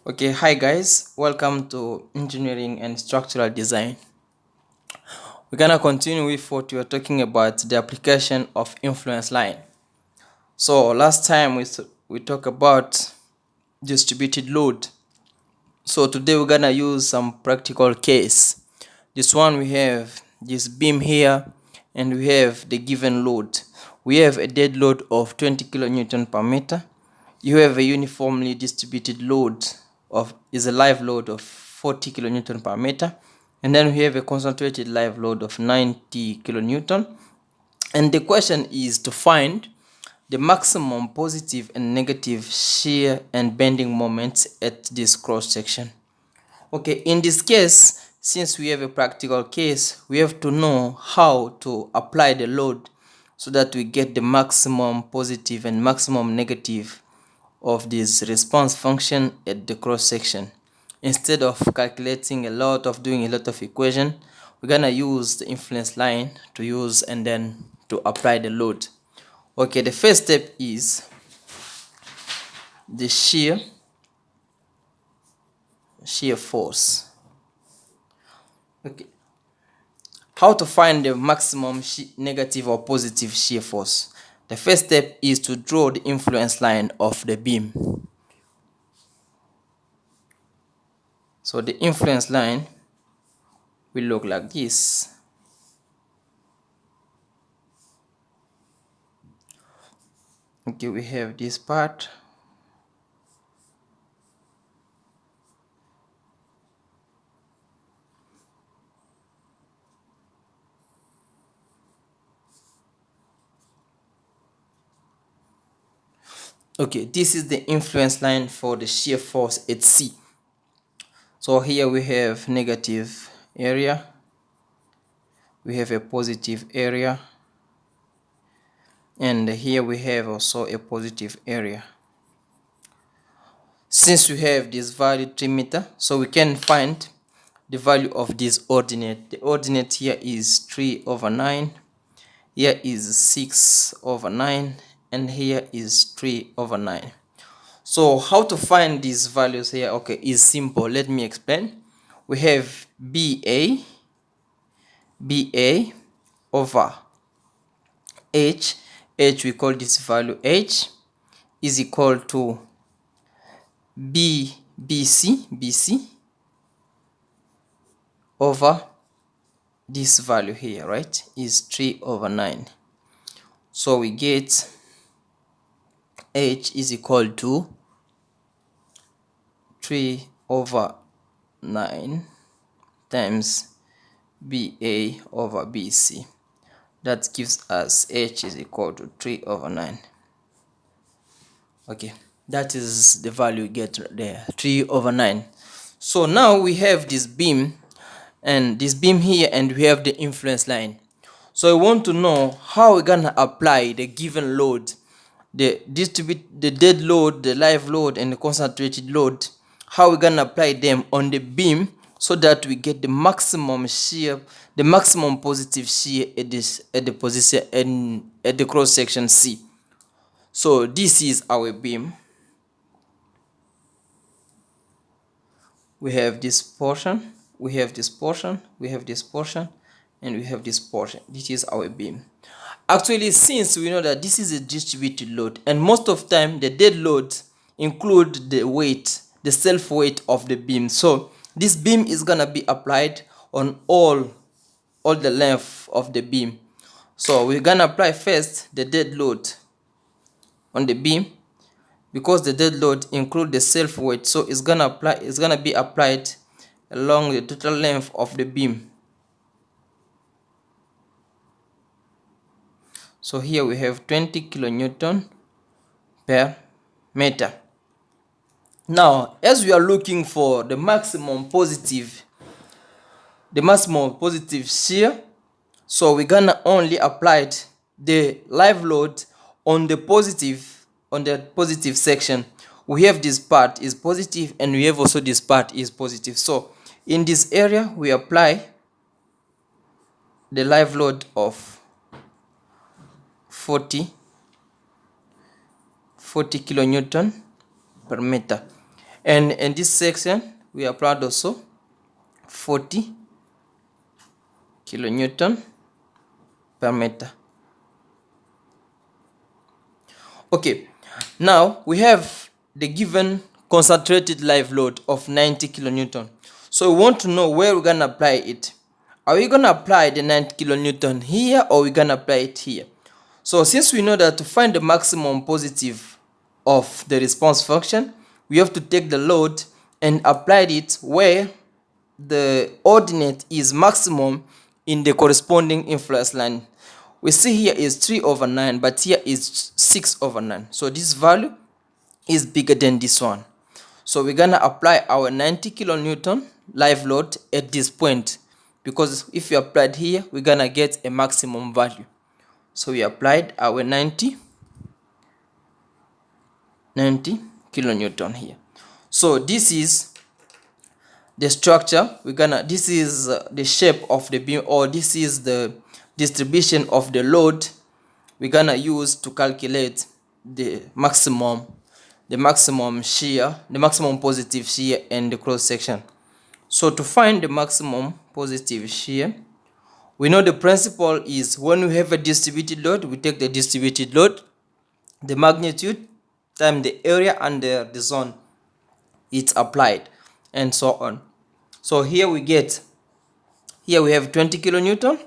Okay, hi guys, welcome to engineering and structural design. We're gonna continue with what we were talking about, the application of influence line. So last time we talked about distributed load. So today we're gonna use some practical case. This one we have this beam here and we have the given load. We have a dead load of 20 kilonewton per meter. You have a uniformly distributed load is a live load of 40 kilonewton per meter, and then we have a concentrated live load of 90 kilonewton. And the question is to find the maximum positive and negative shear and bending moments at this cross section. Okay, in this case, since we have a practical case, we have to know how to apply the load so that we get the maximum positive and maximum negative of this response function at the cross section. Instead of calculating doing a lot of equation, we're gonna use the influence line to use and then to apply the load. Okay, the first step is the shear force. Okay, how to find the maximum negative or positive shear force? The first step is to draw the influence line of the beam. So the influence line will look like this. Okay, we have this part. Okay, this is the influence line for the shear force at C. So here we have negative area, we have a positive area, and here we have also a positive area. Since we have this value 3 meter, so we can find the value of this ordinate. The ordinate here is 3/9, here is 6/9, and here is 3/9. So how to find these values here? Okay, is simple. Let me explain. We have BA over H. We call this value H is equal to BC over this value here, right, is 3/9. So we get H is equal to 3/9 times BA over BC. That gives us H is equal to 3/9. Okay, that is the value we get there, 3/9. So now we have this beam here, and we have the influence line. So we want to know how we're gonna apply the given load, the dead load, the live load, and the concentrated load. How we're gonna apply them on the beam so that we get the maximum shear, the maximum positive shear at the position and at the cross section C. So this is our beam. We have this portion, we have this portion, we have this portion, and we have this portion. This is our beam. Actually, since we know that this is a distributed load, and most of the time the dead loads include the weight, the self weight of the beam, so this beam is gonna be applied on all the length of the beam. So we're gonna apply first the dead load on the beam, because the dead load include the self weight, so it's gonna be applied along the total length of the beam. So here we have 20 kilonewton per meter. Now, as we are looking for the maximum positive shear, so we're gonna only apply the live load on the positive section. We have this part is positive, and we have also this part is positive. So in this area we apply the live load of 40 kilonewton per meter, And in this section we applied also 40 kilonewton per meter. Okay, now we have the given concentrated live load of 90 kilonewton. So we want to know where we're gonna apply it. Are we gonna apply the 90 kilonewton here, or we're gonna apply it here? So since we know that to find the maximum positive of the response function, we have to take the load and apply it where the ordinate is maximum in the corresponding influence line. We see here is 3/9, but here is 6/9. So this value is bigger than this one. So we're gonna apply our 90 kilonewton live load at this point, because if we applied here, we're gonna get a maximum value. So we applied our 90 kilonewton here. So this is the structure. This is the shape of the beam, or this is the distribution of the load we're gonna use to calculate the maximum shear, the maximum positive shear and the cross section. So to find the maximum positive shear, we know the principle is when we have a distributed load, we take the distributed load, the magnitude times the area under the zone it's applied, and so on. So here we have 20 kilonewton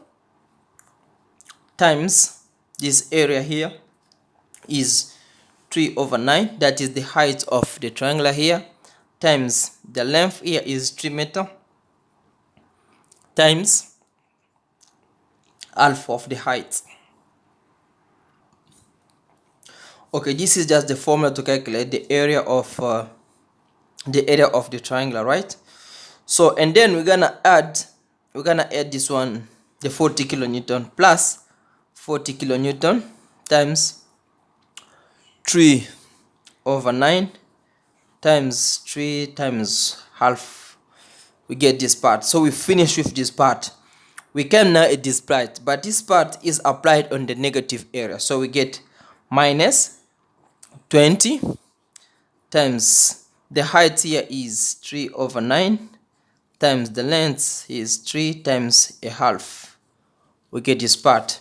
times this area here is 3/9, that is the height of the triangle here, times the length here is 3 meter, times half of the height. Okay, this is just the formula to calculate the area of the triangle, right? So, and then we're gonna add this one, the 40 kilonewton plus 40 kilonewton times 3/9 times 3 times half. We get this part. So we finish with this part. We can now add this part, but this part is applied on the negative area. So we get minus 20 times the height here is 3/9 times the length is 3 times a half. We get this part.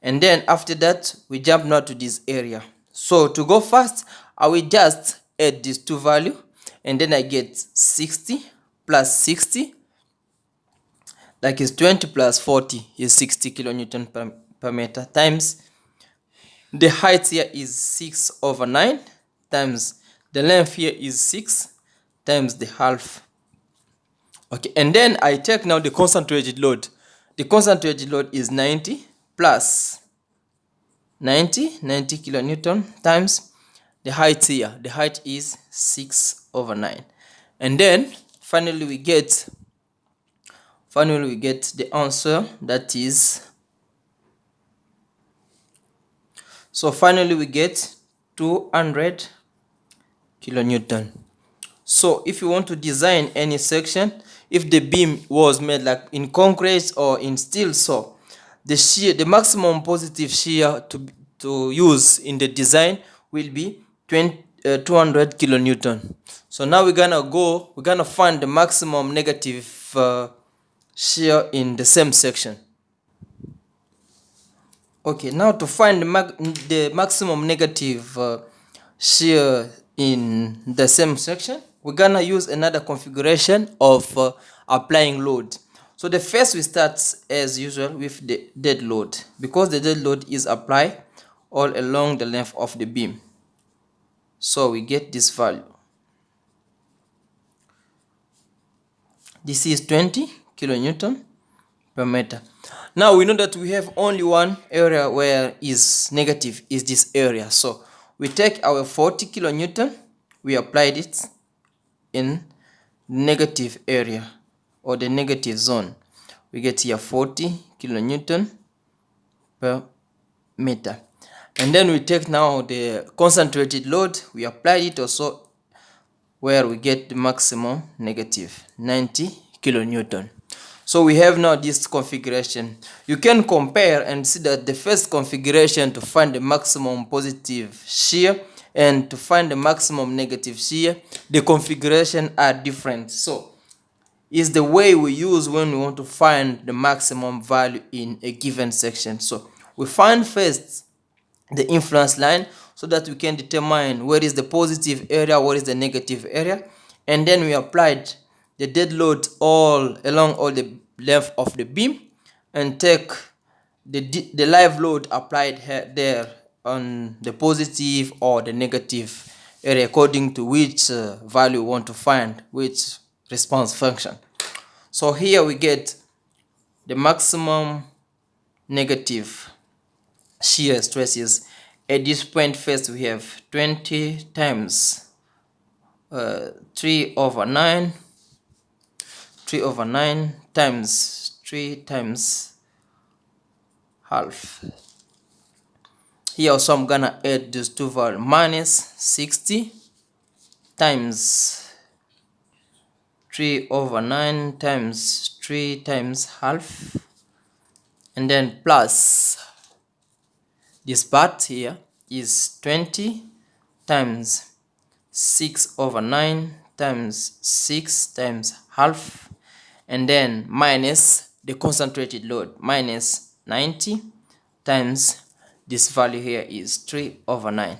And then after that, we jump now to this area. So to go fast, I will just add these two values, and then I get 60 plus 60, like is 20 plus 40 is 60 kilonewton per meter, times the height here is 6/9 times the length here is 6 times the half. Okay, and then I take now the concentrated load. The concentrated load is 90 plus 90 kilonewton times the height here. The height is 6/9. And then finally we get the answer, that is, so finally we get 200 kilonewton. So if you want to design any section, if the beam was made like in concrete or in steel, so the maximum positive shear to use in the design will be 200 kilonewton. So now we're gonna find the maximum negative shear in the same section. Okay, now to find the maximum negative shear in the same section, we're gonna use another configuration of applying load. So the first we start as usual with the dead load, because the dead load is applied all along the length of the beam. So we get this value. This is 20 kilonewton per meter. Now we know that we have only one area where is negative, is this area. So we take our 40 kilonewton, we applied it in negative area or the negative zone. We get here 40 kilonewton per meter. And then we take now the concentrated load, we applied it also where we get the maximum negative 90 kilonewton. So we have now this configuration. You can compare and see that the first configuration to find the maximum positive shear And to find the maximum negative shear, the configuration are different. So is the way we use when we want to find the maximum value in a given section. So we find first the influence line so that we can determine where is the positive area, what is the negative area, and then we applied the dead load all along all the length of the beam and take the live load applied here there on the positive or the negative area according to which value we want to find, which response function. So here we get the maximum negative shear stresses. At this point first we have 20 times 3 over 9 times 3 times half. Here also I'm gonna add these two values, minus 60 times 3 over 9 times 3 times half, and then plus this part here is 20 times 6 over 9 times 6 times half, and then minus the concentrated load, minus 90 times this value here is 3 over 9.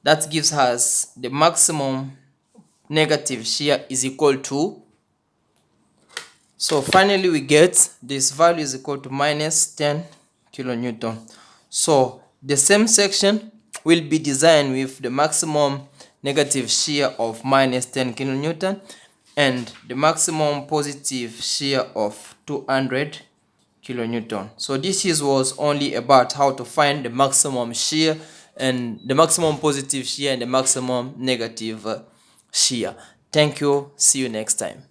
That gives us the maximum negative shear is equal to, so finally we get this value is equal to minus 10 kilonewton. So the same section will be designed with the maximum negative shear of minus 10 kilonewton and the maximum positive shear of 200 kilonewton. So this was only about how to find the maximum shear and the maximum positive shear and the maximum negative shear. Thank you. See you next time.